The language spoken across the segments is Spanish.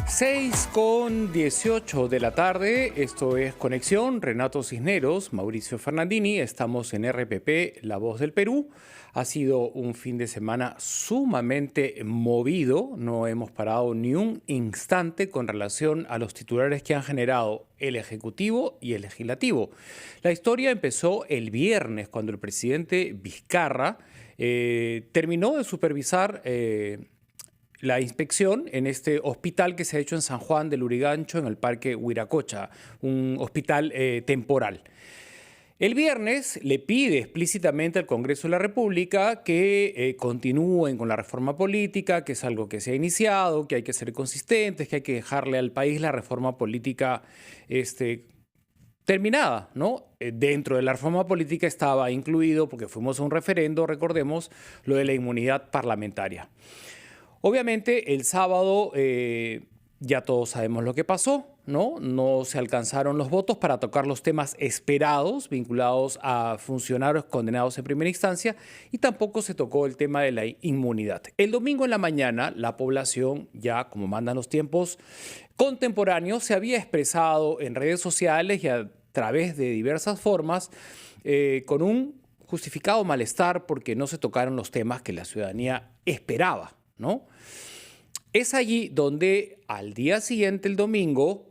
6:18 de la tarde, esto es Conexión, Renato Cisneros, Mauricio Fernandini, estamos en RPP, La Voz del Perú. Ha sido un fin de semana sumamente movido, no hemos parado ni un instante con relación a los titulares que han generado el Ejecutivo y el Legislativo. La historia empezó el viernes cuando el presidente Vizcarra terminó de supervisar la inspección en este hospital que se ha hecho en San Juan del Lurigancho, en el Parque Huiracocha, un hospital temporal. El viernes le pide explícitamente al Congreso de la República que continúen con la reforma política, que es algo que se ha iniciado, que hay que ser consistentes, que hay que dejarle al país la reforma política terminada, ¿no? Dentro de la reforma política estaba incluido, porque fuimos a un referendo, recordemos, lo de la inmunidad parlamentaria. Obviamente el sábado ya todos sabemos lo que pasó, ¿no? No se alcanzaron los votos para tocar los temas esperados vinculados a funcionarios condenados en primera instancia y tampoco se tocó el tema de la inmunidad. El domingo en la mañana la población, ya como mandan los tiempos contemporáneos, se había expresado en redes sociales y a través de diversas formas con un justificado malestar porque no se tocaron los temas que la ciudadanía esperaba, ¿no? Es allí donde al día siguiente, el domingo,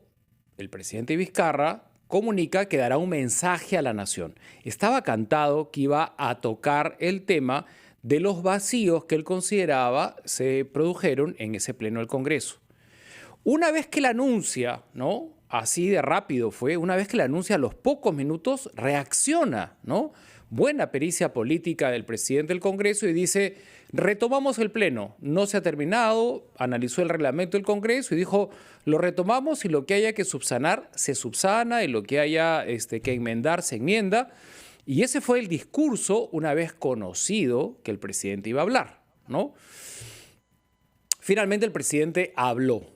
el presidente Vizcarra comunica que dará un mensaje a la nación. Estaba cantado que iba a tocar el tema de los vacíos que él consideraba se produjeron en ese pleno del Congreso. Una vez que la anuncia, ¿no? Así de rápido fue, una vez que la anuncia, a los pocos minutos reacciona, ¿no? Buena pericia política del presidente del Congreso y dice: retomamos el pleno, no se ha terminado, analizó el reglamento del Congreso y dijo: lo retomamos y lo que haya que subsanar, se subsana y lo que haya que enmendar, se enmienda. Y ese fue el discurso una vez conocido que el presidente iba a hablar, ¿no? Finalmente el presidente habló.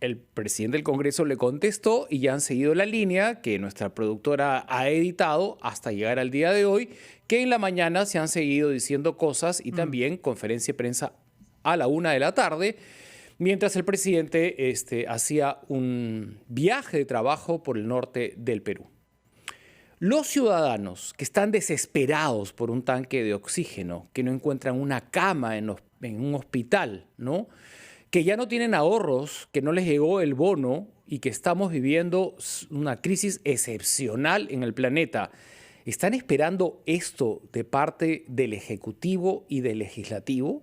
El presidente del Congreso le contestó y ya han seguido la línea que nuestra productora ha editado hasta llegar al día de hoy, que en la mañana se han seguido diciendo cosas y también conferencia de prensa a la 1 de la tarde, mientras el presidente hacía un viaje de trabajo por el norte del Perú. Los ciudadanos que están desesperados por un tanque de oxígeno, que no encuentran una cama en un hospital, ¿no?, que ya no tienen ahorros, que no les llegó el bono y que estamos viviendo una crisis excepcional en el planeta. ¿Están esperando esto de parte del Ejecutivo y del Legislativo?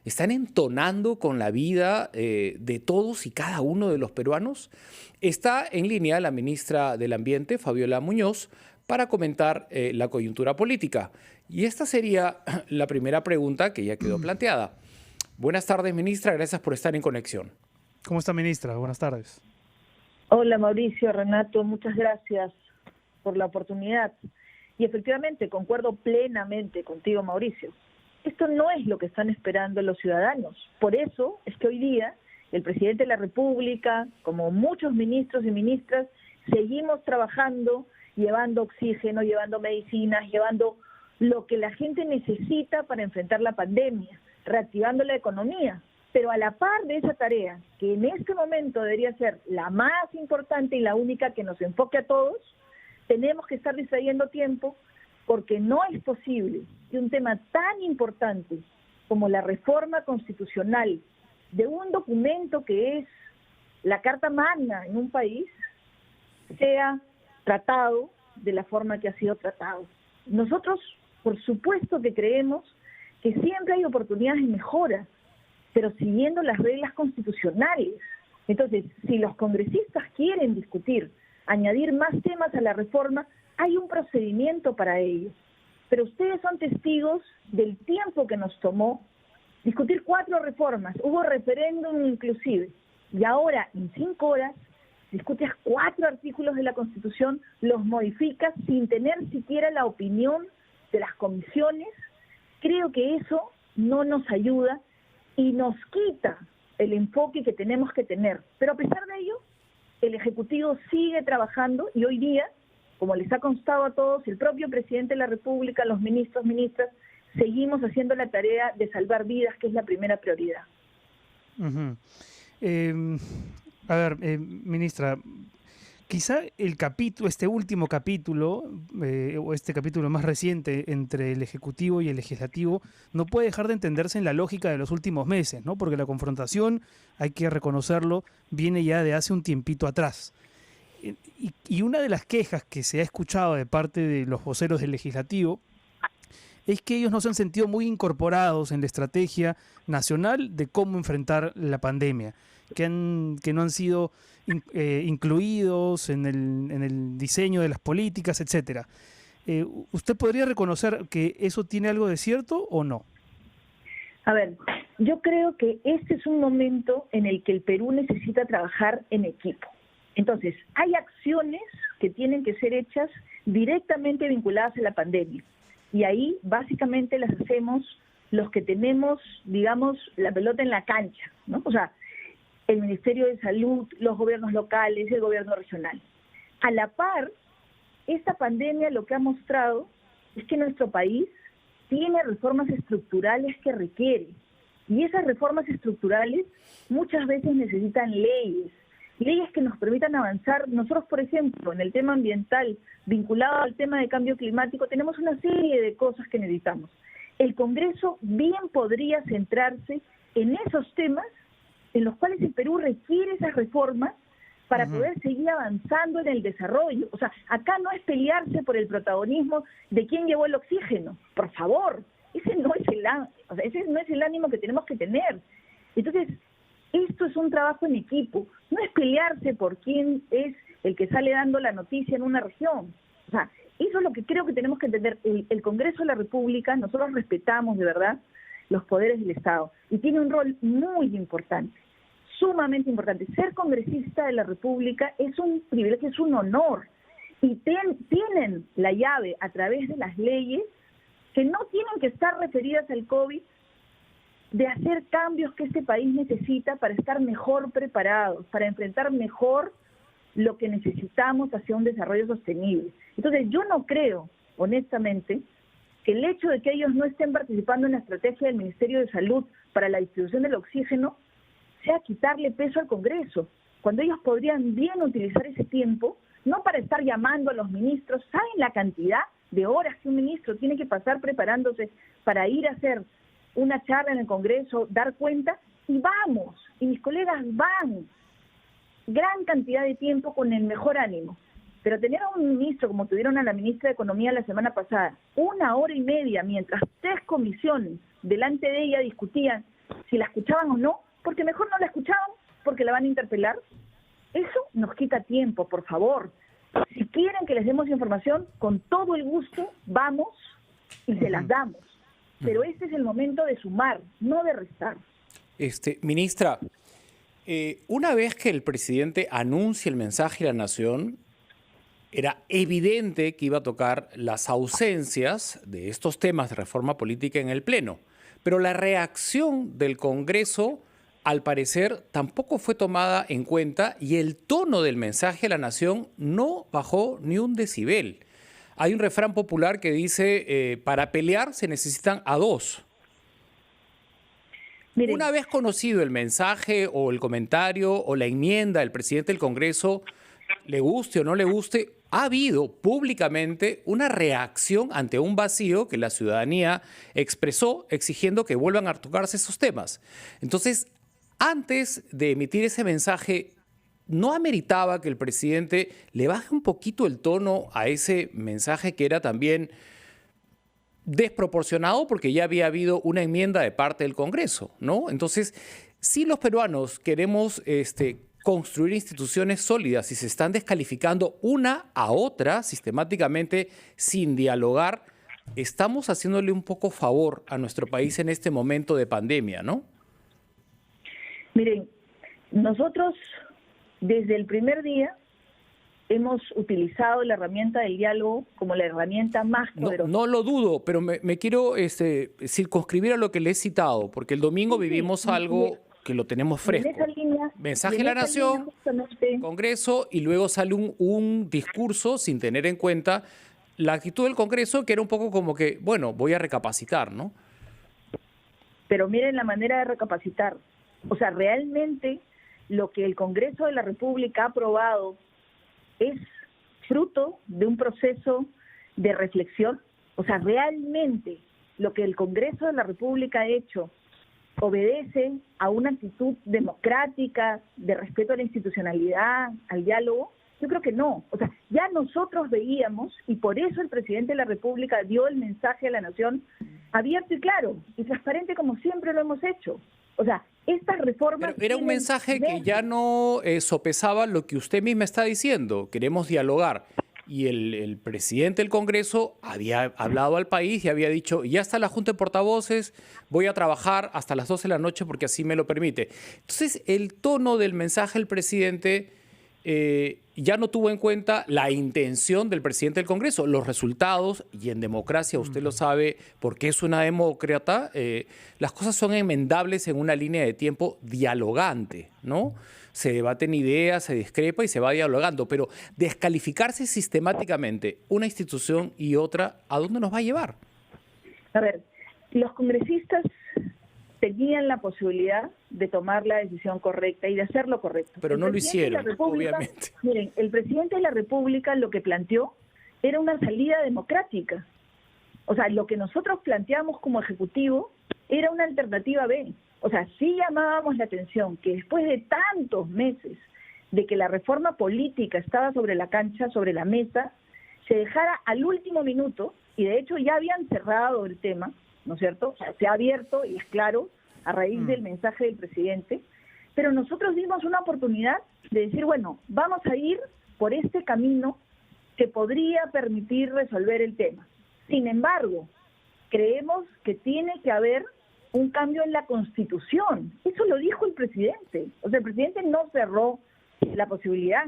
¿Están entonando con la vida de todos y cada uno de los peruanos? Está en línea la ministra del Ambiente, Fabiola Muñoz, para comentar la coyuntura política. Y esta sería la primera pregunta que ya quedó planteada. Buenas tardes, ministra. Gracias por estar en conexión. ¿Cómo está, ministra? Buenas tardes. Hola, Mauricio, Renato. Muchas gracias por la oportunidad. Y efectivamente, concuerdo plenamente contigo, Mauricio. Esto no es lo que están esperando los ciudadanos. Por eso es que hoy día el presidente de la República, como muchos ministros y ministras, seguimos trabajando, llevando oxígeno, llevando medicinas, llevando lo que la gente necesita para enfrentar la pandemia, reactivando la economía, pero a la par de esa tarea, que en este momento debería ser la más importante y la única que nos enfoque a todos, tenemos que estar distrayendo tiempo, porque no es posible que un tema tan importante como la reforma constitucional de un documento que es la carta magna en un país sea tratado de la forma que ha sido tratado. Nosotros, por supuesto que creemos que siempre hay oportunidades de mejora, pero siguiendo las reglas constitucionales. Entonces, si los congresistas quieren discutir, añadir más temas a la reforma, hay un procedimiento para ello. Pero ustedes son testigos del tiempo que nos tomó discutir 4 reformas. Hubo referéndum inclusive. Y ahora, en 5 horas, discutes 4 artículos de la Constitución, los modificas sin tener siquiera la opinión de las comisiones. Creo que eso no nos ayuda y nos quita el enfoque que tenemos que tener. Pero a pesar de ello, el Ejecutivo sigue trabajando y hoy día, como les ha constado a todos, el propio presidente de la República, los ministros, ministras, seguimos haciendo la tarea de salvar vidas, que es la primera prioridad. Ministra, quizá este último capítulo, o este capítulo más reciente entre el Ejecutivo y el Legislativo, no puede dejar de entenderse en la lógica de los últimos meses, ¿no? Porque la confrontación, hay que reconocerlo, viene ya de hace un tiempito atrás. Y una de las quejas que se ha escuchado de parte de los voceros del Legislativo es que ellos no se han sentido muy incorporados en la estrategia nacional de cómo enfrentar la pandemia, que no han sido incluidos en el diseño de las políticas, etcétera. ¿Usted podría reconocer que eso tiene algo de cierto o no? A ver, yo creo que este es un momento en el que el Perú necesita trabajar en equipo. Entonces, hay acciones que tienen que ser hechas directamente vinculadas a la pandemia. Y ahí, básicamente, las hacemos los que tenemos, digamos, la pelota en la cancha, ¿no? O sea, el Ministerio de Salud, los gobiernos locales, el gobierno regional. A la par, esta pandemia lo que ha mostrado es que nuestro país tiene reformas estructurales que requiere. Y esas reformas estructurales muchas veces necesitan leyes que nos permitan avanzar. Nosotros, por ejemplo, en el tema ambiental, vinculado al tema de cambio climático, tenemos una serie de cosas que necesitamos. El Congreso bien podría centrarse en esos temas en los cuales el Perú requiere esas reformas para poder seguir avanzando en el desarrollo. O sea, acá no es pelearse por el protagonismo de quién llevó el oxígeno. Por favor, ese no es el ánimo que tenemos que tener. Entonces, esto es un trabajo en equipo, no es pelearse por quién es el que sale dando la noticia en una región. O sea, eso es lo que creo que tenemos que entender. El Congreso de la República, nosotros respetamos de verdad los poderes del Estado y tiene un rol muy importante, sumamente importante. Ser congresista de la República es un privilegio, es un honor, y tienen la llave a través de las leyes que no tienen que estar referidas al COVID, de hacer cambios que este país necesita para estar mejor preparados, para enfrentar mejor lo que necesitamos hacia un desarrollo sostenible. Entonces, yo no creo, honestamente, que el hecho de que ellos no estén participando en la estrategia del Ministerio de Salud para la distribución del oxígeno sea quitarle peso al Congreso, cuando ellos podrían bien utilizar ese tiempo, no para estar llamando a los ministros. ¿Saben la cantidad de horas que un ministro tiene que pasar preparándose para ir a hacer una charla en el Congreso, dar cuenta? Y vamos, y mis colegas van, gran cantidad de tiempo con el mejor ánimo. Pero tener a un ministro, como tuvieron a la ministra de Economía la semana pasada, 1 hora y media, mientras 3 comisiones delante de ella discutían si la escuchaban o no, porque mejor no la escuchaban, porque la van a interpelar, eso nos quita tiempo, por favor. Si quieren que les demos información, con todo el gusto, vamos y se las damos. Pero este es el momento de sumar, no de restar. Ministra, una vez que el presidente anuncia el mensaje a la nación, era evidente que iba a tocar las ausencias de estos temas de reforma política en el Pleno. Pero la reacción del Congreso, al parecer, tampoco fue tomada en cuenta y el tono del mensaje a la nación no bajó ni un decibel. Hay un refrán popular que dice, para pelear se necesitan a dos. Miren, una vez conocido el mensaje o el comentario o la enmienda del presidente del Congreso, le guste o no le guste, ha habido públicamente una reacción ante un vacío que la ciudadanía expresó exigiendo que vuelvan a tocarse esos temas. Entonces, antes de emitir ese mensaje, ¿no ameritaba que el presidente le baje un poquito el tono a ese mensaje que era también desproporcionado porque ya había habido una enmienda de parte del Congreso, ¿no? Entonces, si los peruanos queremos construir instituciones sólidas y se están descalificando una a otra sistemáticamente sin dialogar, estamos haciéndole un poco favor a nuestro país en este momento de pandemia, ¿no? Miren, nosotros desde el primer día hemos utilizado la herramienta del diálogo como la herramienta más poderosa. No lo dudo, pero me quiero circunscribir a lo que le he citado, porque el domingo vivimos algo que lo tenemos fresco. Mensaje a la nación, Congreso, y luego sale un discurso sin tener en cuenta la actitud del Congreso, que era un poco como que, bueno, voy a recapacitar, ¿no? Pero miren la manera de recapacitar. O sea, realmente lo que el Congreso de la República ha aprobado es fruto de un proceso de reflexión? O sea, ¿realmente lo que el Congreso de la República ha hecho obedece a una actitud democrática, de respeto a la institucionalidad, al diálogo? Yo creo que no. O sea, ya nosotros veíamos, y por eso el presidente de la República dio el mensaje a la nación abierto y claro, y transparente como siempre lo hemos hecho. O sea, estas reformas... Pero era un mensaje que ya no sopesaba lo que usted misma está diciendo. Queremos dialogar. Y el presidente del Congreso había hablado al país y había dicho, ya está la Junta de Portavoces, voy a trabajar hasta las 12 de la noche porque así me lo permite. Entonces, el tono del mensaje del presidente ya no tuvo en cuenta la intención del presidente del Congreso, los resultados, y en democracia, usted lo sabe, porque es una demócrata, las cosas son enmendables en una línea de tiempo dialogante, ¿no? Se debaten ideas, se discrepa y se va dialogando, pero descalificarse sistemáticamente una institución y otra, ¿a dónde nos va a llevar? A ver, los congresistas tenían la posibilidad de tomar la decisión correcta y de hacer lo correcto. Pero no lo hicieron, obviamente. Miren, el presidente de la República lo que planteó era una salida democrática. O sea, lo que nosotros planteamos como Ejecutivo era una alternativa B. O sea, sí llamábamos la atención que después de tantos meses de que la reforma política estaba sobre la cancha, sobre la mesa, se dejara al último minuto, y de hecho ya habían cerrado el tema, ¿no es cierto? O sea, se ha abierto, y es claro, a raíz del mensaje del presidente, pero nosotros dimos una oportunidad de decir, bueno, vamos a ir por este camino que podría permitir resolver el tema. Sin embargo, creemos que tiene que haber un cambio en la Constitución. Eso lo dijo el presidente. O sea, el presidente no cerró la posibilidad.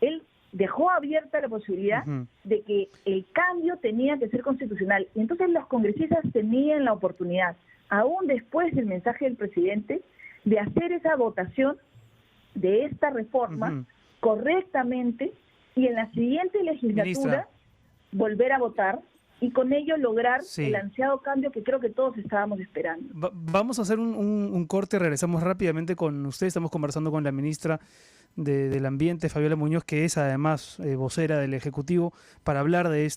Él dejó abierta la posibilidad de que el cambio tenía que ser constitucional. Y entonces los congresistas tenían la oportunidad, aún después del mensaje del presidente, de hacer esa votación de esta reforma correctamente y en la siguiente legislatura, Ministra, volver a votar y con ello lograr el ansiado cambio que creo que todos estábamos esperando. Vamos a hacer un corte, regresamos rápidamente con usted. Estamos conversando con la ministra del Ambiente, Fabiola Muñoz, que es además vocera del Ejecutivo, para hablar de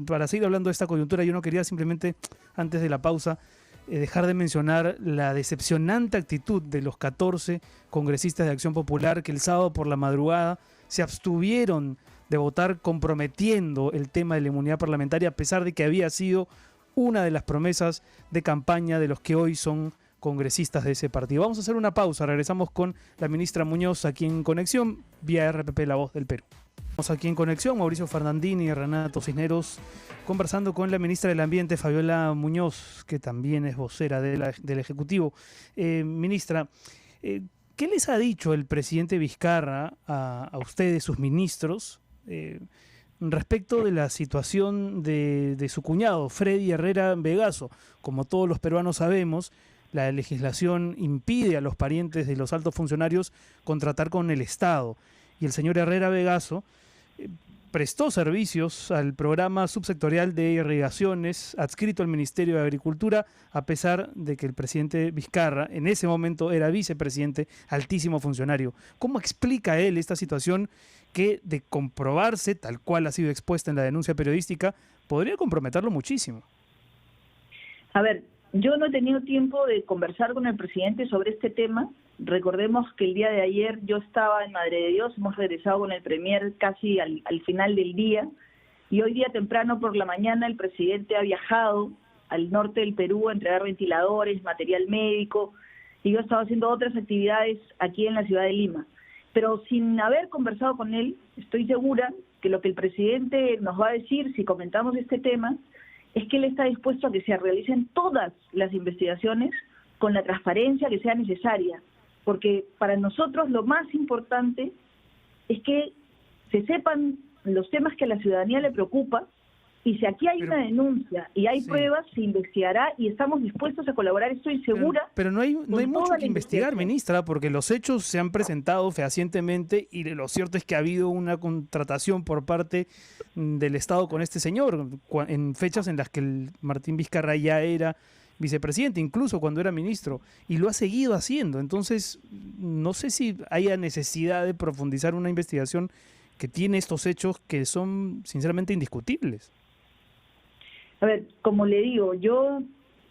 para seguir hablando de esta coyuntura. Yo no quería simplemente, antes de la pausa, dejar de mencionar la decepcionante actitud de los 14 congresistas de Acción Popular que el sábado por la madrugada se abstuvieron de votar comprometiendo el tema de la inmunidad parlamentaria, a pesar de que había sido una de las promesas de campaña de los que hoy son congresistas de ese partido. Vamos a hacer una pausa, regresamos con la ministra Muñoz aquí en Conexión, vía RPP La Voz del Perú. Estamos aquí en Conexión, Mauricio Fernandini y Renato Cisneros, conversando con la ministra del Ambiente, Fabiola Muñoz, que también es vocera del Ejecutivo. Ministra, ¿qué les ha dicho el presidente Vizcarra a ustedes, sus ministros, respecto de la situación de su cuñado, Freddy Herrera Vegaso? Como todos los peruanos sabemos, la legislación impide a los parientes de los altos funcionarios contratar con el Estado. Y el señor Herrera Vegaso prestó servicios al programa subsectorial de irrigaciones adscrito al Ministerio de Agricultura, a pesar de que el presidente Vizcarra en ese momento era vicepresidente, altísimo funcionario. ¿Cómo explica él esta situación que, de comprobarse, tal cual ha sido expuesta en la denuncia periodística, podría comprometerlo muchísimo? A ver, yo no he tenido tiempo de conversar con el presidente sobre este tema. Recordemos que el día de ayer yo estaba en Madre de Dios, hemos regresado con el premier casi al final del día, y hoy día temprano por la mañana el presidente ha viajado al norte del Perú a entregar ventiladores, material médico, y yo he estado haciendo otras actividades aquí en la ciudad de Lima. Pero sin haber conversado con él, estoy segura que lo que el presidente nos va a decir si comentamos este tema es que él está dispuesto a que se realicen todas las investigaciones con la transparencia que sea necesaria, porque para nosotros lo más importante es que se sepan los temas que a la ciudadanía le preocupa, y si aquí hay una denuncia y hay pruebas, se investigará y estamos dispuestos a colaborar, estoy segura. Pero no hay mucho que investigar, ministra, porque los hechos se han presentado fehacientemente y lo cierto es que ha habido una contratación por parte del Estado con este señor en fechas en las que el Martín Vizcarra ya era vicepresidente, incluso cuando era ministro, y lo ha seguido haciendo. Entonces, no sé si haya necesidad de profundizar una investigación que tiene estos hechos que son sinceramente indiscutibles. A ver, como le digo, yo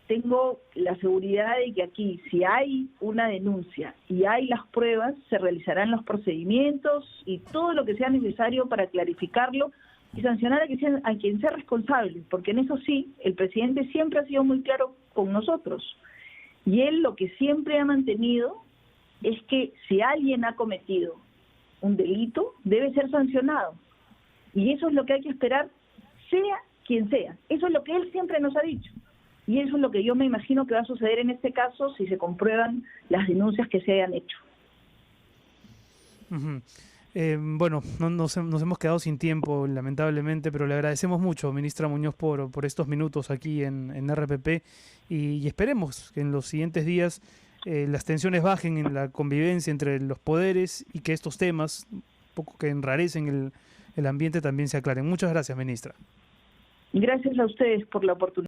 tengo la seguridad de que aquí, si hay una denuncia y hay las pruebas, se realizarán los procedimientos y todo lo que sea necesario para clarificarlo y sancionar a quien sea responsable, porque en eso sí, el presidente siempre ha sido muy claro con nosotros. Y él lo que siempre ha mantenido es que si alguien ha cometido un delito, debe ser sancionado. Y eso es lo que hay que esperar, sea quien sea. Eso es lo que él siempre nos ha dicho. Y eso es lo que yo me imagino que va a suceder en este caso si se comprueban las denuncias que se hayan hecho. Uh-huh. Bueno, nos hemos quedado sin tiempo, lamentablemente, pero le agradecemos mucho, ministra Muñoz, por estos minutos aquí en RPP y esperemos que en los siguientes días las tensiones bajen en la convivencia entre los poderes y que estos temas, un poco que enrarecen el ambiente, también se aclaren. Muchas gracias, ministra. Gracias a ustedes por la oportunidad.